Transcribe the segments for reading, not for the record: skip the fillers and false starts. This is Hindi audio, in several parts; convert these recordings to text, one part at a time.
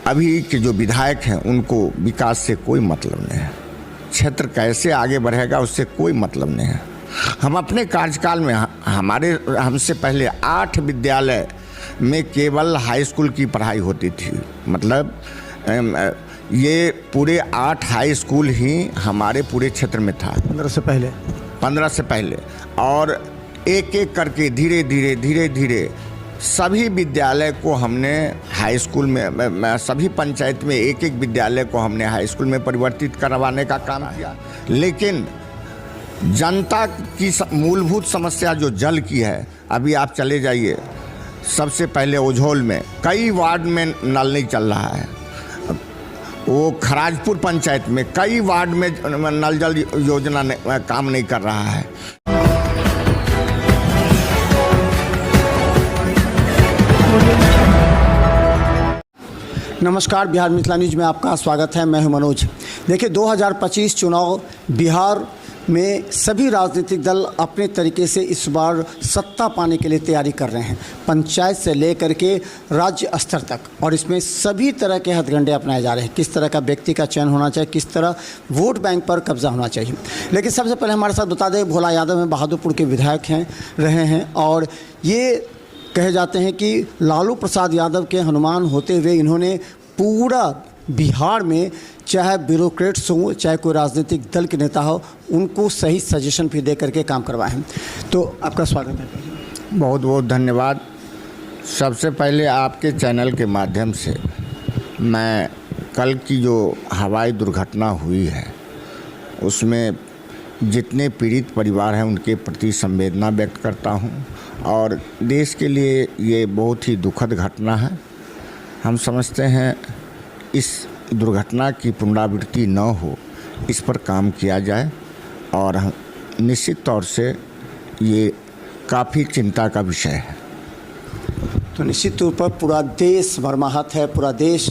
अभी के जो विधायक हैं उनको विकास से कोई मतलब नहीं है, क्षेत्र कैसे आगे बढ़ेगा उससे कोई मतलब नहीं है। हम अपने कार्यकाल में हमसे पहले 8 विद्यालय में केवल हाई स्कूल की पढ़ाई होती थी। मतलब ये पूरे 8 हाई स्कूल ही हमारे पूरे क्षेत्र में था 15 से पहले। और एक एक करके धीरे धीरे सभी विद्यालय को हमने हाई स्कूल में, सभी पंचायत में एक एक विद्यालय को हमने हाई स्कूल में परिवर्तित करवाने का काम किया। लेकिन जनता की मूलभूत समस्या जो जल की है, अभी आप चले जाइए, सबसे पहले ओझोल में कई वार्ड में नल नहीं चल रहा है। वो खराजपुर पंचायत में कई वार्ड में नल जल योजना काम नहीं कर रहा है। नमस्कार, बिहार मिथिला न्यूज में आपका स्वागत है। मैं हूं मनोज। देखिए, 2025 चुनाव बिहार में सभी राजनीतिक दल अपने तरीके से इस बार सत्ता पाने के लिए तैयारी कर रहे हैं, पंचायत से लेकर के राज्य स्तर तक। और इसमें सभी तरह के हथकंडे अपनाए जा रहे हैं, किस तरह का व्यक्ति का चयन होना चाहिए, किस तरह वोट बैंक पर कब्जा होना चाहिए। लेकिन सबसे पहले हमारे साथ बता दें, भोला यादव में बहादुरपुर के विधायक रहे हैं और ये कहे जाते हैं कि लालू प्रसाद यादव के हनुमान होते हुए इन्होंने पूरा बिहार में चाहे ब्यूरोक्रेट्स हों, चाहे कोई राजनीतिक दल के नेता हो, उनको सही सजेशन भी दे करके काम करवाए हैं। तो आपका स्वागत है। बहुत बहुत धन्यवाद। सबसे पहले आपके चैनल के माध्यम से मैं कल की जो हवाई दुर्घटना हुई है उसमें जितने पीड़ित परिवार हैं उनके प्रति संवेदना व्यक्त करता हूं। और देश के लिए ये बहुत ही दुखद घटना है। हम समझते हैं इस दुर्घटना की पुनरावृत्ति न हो, इस पर काम किया जाए। और निश्चित तौर से ये काफ़ी चिंता का विषय है। तो निश्चित तौर पर पूरा देश मर्माहत है। पूरा देश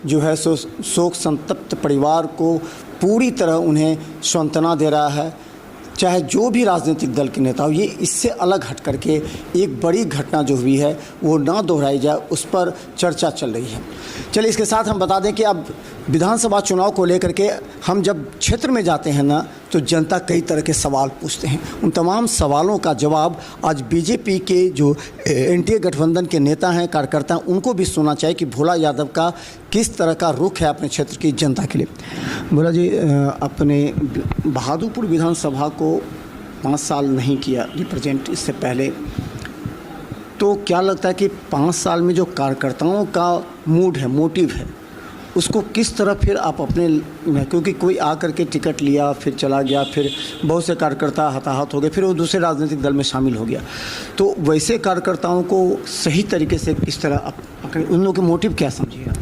जो है सो शोक संतप्त परिवार को पूरी तरह उन्हें सांत्वना दे रहा है, चाहे जो भी राजनीतिक दल के नेता हो। ये इससे अलग हट करके एक बड़ी घटना जो हुई है वो ना दोहराई जाए, उस पर चर्चा चल रही है। चलिए, इसके साथ हम बता दें कि अब विधानसभा चुनाव को लेकर के हम जब क्षेत्र में जाते हैं ना, तो जनता कई तरह के सवाल पूछते हैं। उन तमाम सवालों का जवाब आज बीजेपी के जो एनडीए गठबंधन के नेता हैं, कार्यकर्ता हैं, उनको भी सुनना चाहिए कि भोला यादव का किस तरह का रुख है अपने क्षेत्र की जनता के लिए। भोला जी, अपने बहादुरपुर विधानसभा को 5 साल नहीं किया रिप्रेजेंट इससे पहले, तो क्या लगता है कि 5 साल में जो कार्यकर्ताओं का मूड है, मोटिव है, उसको किस तरह फिर आप अपने, क्योंकि कोई आकर के टिकट लिया फिर चला गया, फिर बहुत से कार्यकर्ता हताहत हो गए, फिर वो दूसरे राजनीतिक दल में शामिल हो गया, तो वैसे कार्यकर्ताओं को सही तरीके से किस तरह उन लोगों के मोटिव क्या समझिए आप?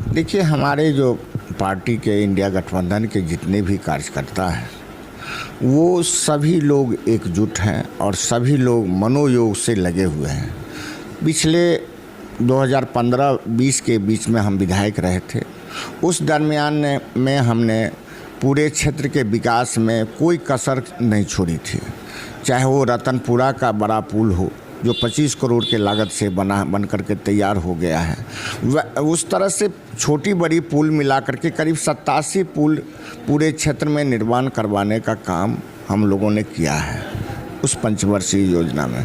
देखिए, हमारे जो पार्टी के इंडिया गठबंधन के जितने भी कार्यकर्ता हैं वो सभी लोग एकजुट हैं और सभी लोग मनोयोग से लगे हुए हैं। पिछले 2015-20 के बीच में हम विधायक रहे थे। उस दरमियान में हमने पूरे क्षेत्र के विकास में कोई कसर नहीं छोड़ी थी। चाहे वो रतनपुरा का बड़ा पुल हो जो 25 करोड़ के लागत से बन करके तैयार हो गया है, उस तरह से छोटी बड़ी पुल मिला करके करीब 87 पुल पूरे क्षेत्र में निर्माण करवाने का काम हम लोगों ने किया है उस पंचवर्षीय योजना में।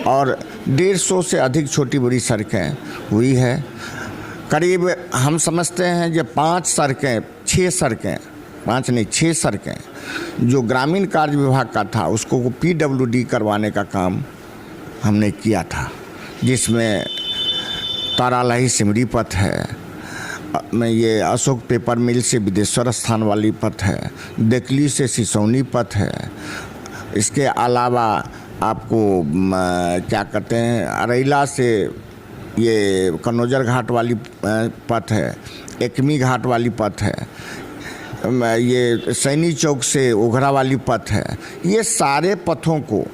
और 150 से अधिक छोटी बड़ी सड़कें हुई है। करीब हम समझते हैं कि 6 सड़कें जो ग्रामीण कार्य विभाग का था उसको PWD करवाने का काम हमने किया था, जिसमें तारालाही सिमरी पथ है, में ये अशोक पेपर मिल से विदेश्वर स्थान वाली पथ है, देखली से सिसौनी पथ है। इसके अलावा आपको क्या कहते हैं, अरैला से ये कन्नौजर घाट वाली पथ है, एकमी घाट वाली पथ है, ये सैनी चौक से ओघरा वाली पथ है। ये सारे पथों को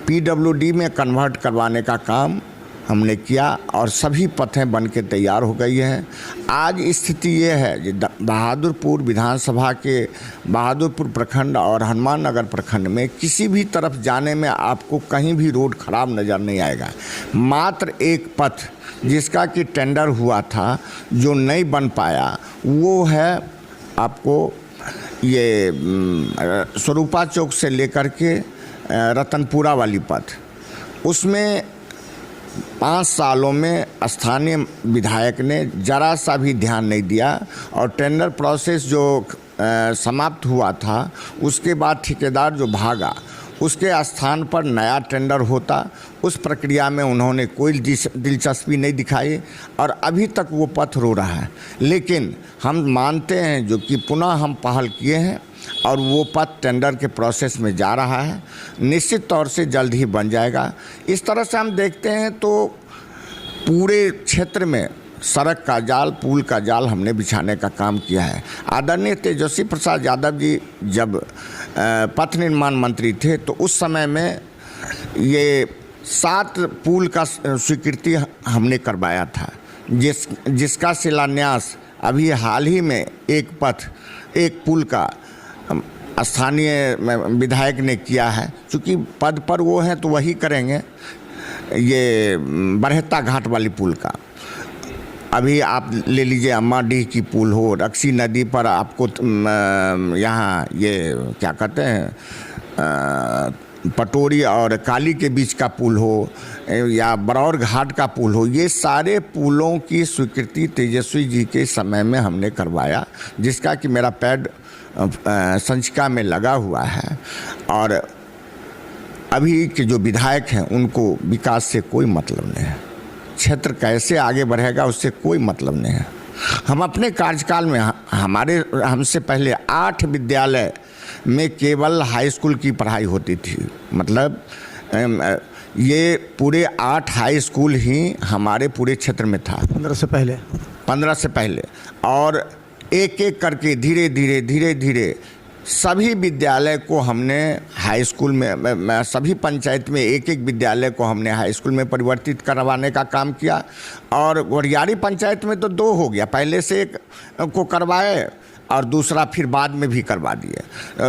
PWD में कन्वर्ट करवाने का काम हमने किया और सभी पथें बन के तैयार हो गई हैं। आज स्थिति ये है कि बहादुरपुर विधानसभा के बहादुरपुर प्रखंड और हनुमान नगर प्रखंड में किसी भी तरफ जाने में आपको कहीं भी रोड खराब नज़र नहीं आएगा। मात्र एक पथ जिसका कि टेंडर हुआ था, जो नहीं बन पाया वो है आपको ये स्वरूपा चौक से लेकर के रतनपुरा वाली पथ। उसमें 5 सालों में स्थानीय विधायक ने जरा सा भी ध्यान नहीं दिया और टेंडर प्रोसेस जो समाप्त हुआ था उसके बाद ठेकेदार जो भागा उसके स्थान पर नया टेंडर होता, उस प्रक्रिया में उन्होंने कोई दिलचस्पी नहीं दिखाई और अभी तक वो पथ रो रहा है। लेकिन हम मानते हैं जो कि पुनः हम पहल किए हैं और वो पथ टेंडर के प्रोसेस में जा रहा है, निश्चित तौर से जल्द ही बन जाएगा। इस तरह से हम देखते हैं तो पूरे क्षेत्र में सड़क का जाल, पुल का जाल हमने बिछाने का काम किया है। आदरणीय तेजस्वी प्रसाद यादव जी जब पथ निर्माण मंत्री थे तो उस समय में ये 7 पुल का स्वीकृति हमने करवाया था, जिसका शिलान्यास अभी हाल ही में एक पुल का स्थानीय विधायक ने किया है। चूँकि पद पर वो हैं तो वही करेंगे। ये बरहत्ता घाट वाली पुल का अभी आप ले लीजिए, अम्माडीह की पुल हो, रक्सी नदी पर आपको यहाँ ये क्या कहते हैं पटोरी और काली के बीच का पुल हो या बरौर घाट का पुल हो, ये सारे पुलों की स्वीकृति तेजस्वी जी के समय में हमने करवाया, जिसका कि मेरा पैड संचिका में लगा हुआ है। और अभी के जो विधायक हैं उनको विकास से कोई मतलब नहीं है, क्षेत्र कैसे आगे बढ़ेगा उससे कोई मतलब नहीं है। हम अपने कार्यकाल में हमसे पहले 8 विद्यालय में केवल हाई स्कूल की पढ़ाई होती थी। मतलब ये पूरे 8 हाई स्कूल ही हमारे पूरे क्षेत्र में था 15 से पहले और एक एक करके धीरे धीरे सभी विद्यालय को हमने हाई स्कूल में सभी पंचायत में एक विद्यालय को हमने हाई स्कूल में परिवर्तित करवाने का काम किया। और गोरियारी पंचायत में तो 2 हो गया, पहले से एक को करवाए और दूसरा फिर बाद में भी करवा दिए,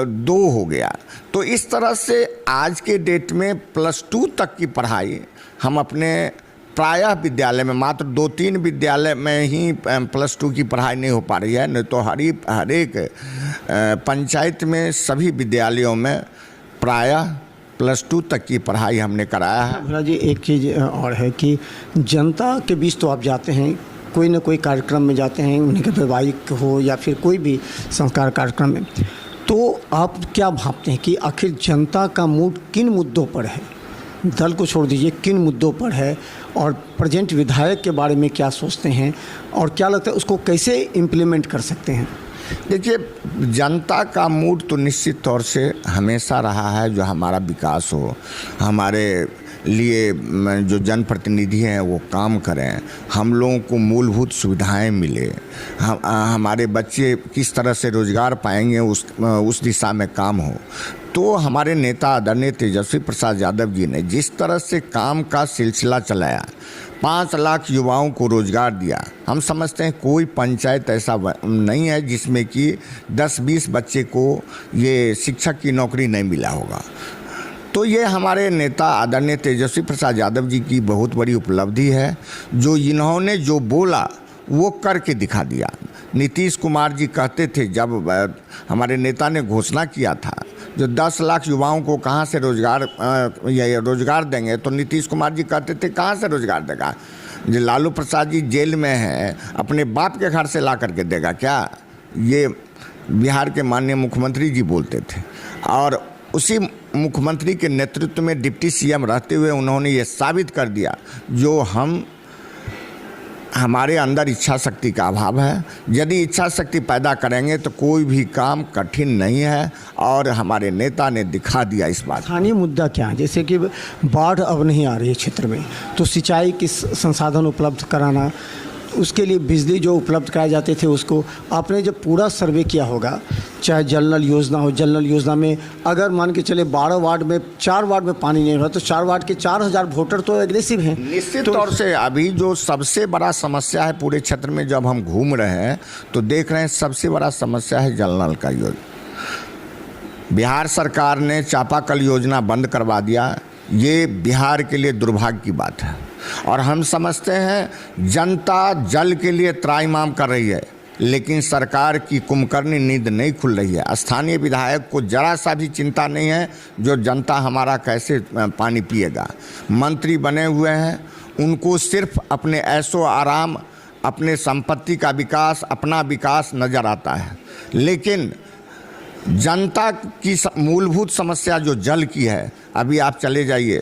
2 हो गया। तो इस तरह से आज के डेट में +2 तक की पढ़ाई हम अपने प्रायः विद्यालय में, मात्र 2-3 विद्यालय में ही +2 की पढ़ाई नहीं हो पा रही है, नहीं तो हर एक पंचायत में सभी विद्यालयों में प्रायः +2 तक की पढ़ाई हमने कराया है। भोला जी, एक चीज़ और है कि जनता के बीच तो आप जाते हैं, कोई न कोई कार्यक्रम में जाते हैं, उन्हीं के वैवाहिक हो या फिर कोई भी संस्कार कार्यक्रम में, तो आप क्या भावते हैं कि आखिर जनता का मूड किन मुद्दों पर है? दल को छोड़ दीजिए, किन मुद्दों पर है और प्रेजेंट विधायक के बारे में क्या सोचते हैं और क्या लगता है उसको कैसे इम्प्लीमेंट कर सकते हैं? देखिए, जनता का मूड तो निश्चित तौर से हमेशा रहा है जो हमारा विकास हो, हमारे लिए जो जनप्रतिनिधि हैं वो काम करें, हम लोगों को मूलभूत सुविधाएं मिले, हमारे बच्चे किस तरह से रोज़गार पाएंगे उस दिशा में काम हो। तो हमारे नेता आदरणीय तेजस्वी प्रसाद यादव जी ने जिस तरह से काम का सिलसिला चलाया, 5 लाख युवाओं को रोज़गार दिया। हम समझते हैं कोई पंचायत ऐसा नहीं है जिसमें कि 10-20 बच्चे को ये शिक्षक की नौकरी नहीं मिला होगा। तो ये हमारे नेता आदरणीय तेजस्वी प्रसाद यादव जी की बहुत बड़ी उपलब्धि है, जो इन्होंने जो बोला वो करके दिखा दिया। नीतीश कुमार जी कहते थे, जब हमारे नेता ने घोषणा किया था जो 10 लाख युवाओं को कहाँ से रोज़गार देंगे, तो नीतीश कुमार जी कहते थे कहाँ से रोज़गार देगा, जो लालू प्रसाद जी जेल में हैं अपने बाप के घर से ला करके देगा क्या? ये बिहार के माननीय मुख्यमंत्री जी बोलते थे। और उसी मुख्यमंत्री के नेतृत्व में डिप्टी सीएम रहते हुए उन्होंने ये साबित कर दिया जो हमारे अंदर इच्छा शक्ति का अभाव है। यदि इच्छा शक्ति पैदा करेंगे तो कोई भी काम कठिन नहीं है और हमारे नेता ने दिखा दिया इस बात। स्थानीय मुद्दा क्या है? जैसे कि बाढ़ अब नहीं आ रही है क्षेत्र में, तो सिंचाई की संसाधन उपलब्ध कराना, उसके लिए बिजली जो उपलब्ध कराए जाते थे उसको आपने जब पूरा सर्वे किया होगा, चाहे जल नल योजना हो, जल नल योजना में अगर मान के चले 12 वार्ड में 4 वार्ड में पानी नहीं हो रहा तो 4 वार्ड के 4000 वोटर तो एग्रेसिव हैं। निश्चित तौर से अभी जो सबसे बड़ा समस्या है पूरे क्षेत्र में, जब हम घूम रहे हैं तो देख रहे हैं सबसे बड़ा समस्या है जल नल का योजना। बिहार सरकार ने चापाकल योजना बंद करवा दिया। ये बिहार के लिए दुर्भाग्य की बात है। और हम समझते हैं जनता जल के लिए त्राहिमाम कर रही है, लेकिन सरकार की कुंभकर्णी नींद नहीं खुल रही है। स्थानीय विधायक को जरा सा भी चिंता नहीं है जो जनता हमारा कैसे पानी पिएगा। मंत्री बने हुए हैं, उनको सिर्फ अपने ऐशो आराम, अपने संपत्ति का विकास, अपना विकास नज़र आता है, लेकिन जनता की मूलभूत समस्या जो जल की है, अभी आप चले जाइए,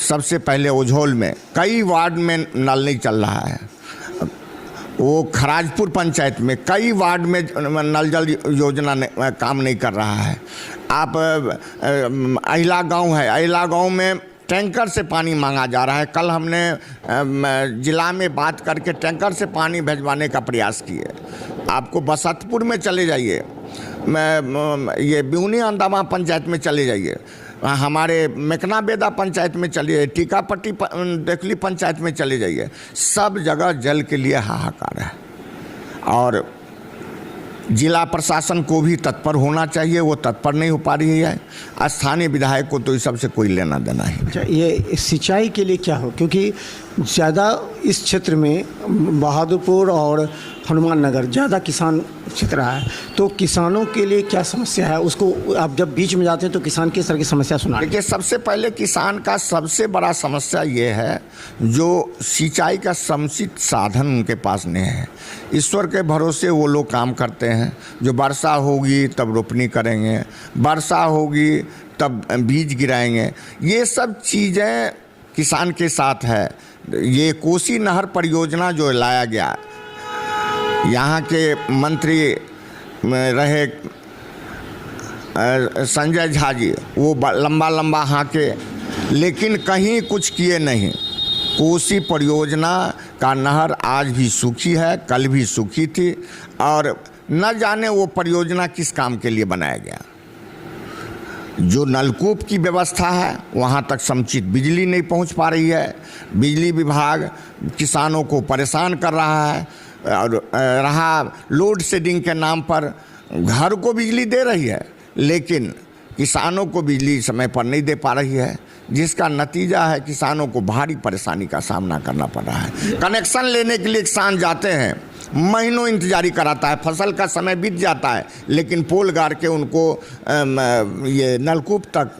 सबसे पहले ओझोल में कई वार्ड में नल नहीं चल रहा है। वो खराजपुर पंचायत में कई वार्ड में नल जल योजना काम नहीं कर रहा है। आप अहिला गांव है, अहिला गांव में टैंकर से पानी मांगा जा रहा है। कल हमने जिला में बात करके टैंकर से पानी भिजवाने का प्रयास किए। आपको बसंतपुर में चले जाइए, ये बिहुनी अंदामा पंचायत में चले जाइए, हमारे मेकना बेदा पंचायत में चले जाइए, टीकापट्टी देखली पंचायत में चले जाइए, सब जगह जल के लिए हाहाकार है। और जिला प्रशासन को भी तत्पर होना चाहिए, वो तत्पर नहीं हो पा रही है। स्थानीय विधायक को तो इस सबसे कोई लेना देना ही। अच्छा, ये सिंचाई के लिए क्या हो, क्योंकि ज़्यादा इस क्षेत्र में बहादुरपुर और हनुमान नगर ज़्यादा किसान क्षेत्र है, तो किसानों के लिए क्या समस्या है, उसको आप जब बीच में जाते हैं तो किसान किस तरह की समस्या सुना? देखिए, सबसे पहले किसान का सबसे बड़ा समस्या ये है जो सिंचाई का समुचित साधन उनके पास नहीं है। ईश्वर के भरोसे वो लोग काम करते हैं, जो वर्षा होगी तब रोपनी करेंगे, वर्षा होगी तब बीज गिराएंगे। ये सब चीज़ें किसान के साथ है। ये कोसी नहर परियोजना जो लाया गया, यहाँ के मंत्री रहे संजय झा जी, वो लंबा लंबा हाँके, लेकिन कहीं कुछ किए नहीं। कोसी परियोजना का नहर आज भी सूखी है, कल भी सूखी थी, और न जाने वो परियोजना किस काम के लिए बनाया गया। जो नलकूप की व्यवस्था है वहाँ तक समुचित बिजली नहीं पहुँच पा रही है। बिजली विभाग किसानों को परेशान कर रहा है, और रहा लोड शेडिंग के नाम पर घर को बिजली दे रही है, लेकिन किसानों को बिजली समय पर नहीं दे पा रही है, जिसका नतीजा है किसानों को भारी परेशानी का सामना करना पड़ रहा है। कनेक्शन लेने के लिए किसान जाते हैं, महीनों इंतजारी कराता है, फसल का समय बीत जाता है, लेकिन पोल गाड़ के उनको ये नलकूप तक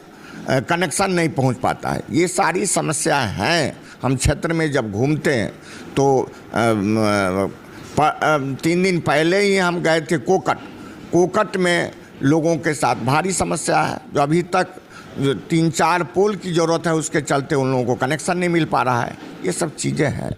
कनेक्शन नहीं पहुंच पाता है। ये सारी समस्या हैं। हम क्षेत्र में जब घूमते हैं तो 3 दिन पहले ही हम गए थे कोकट में लोगों के साथ भारी समस्या है, जो अभी तक 3-4 पोल की ज़रूरत है, उसके चलते उन लोगों को कनेक्शन नहीं मिल पा रहा है। ये सब चीज़ें हैं।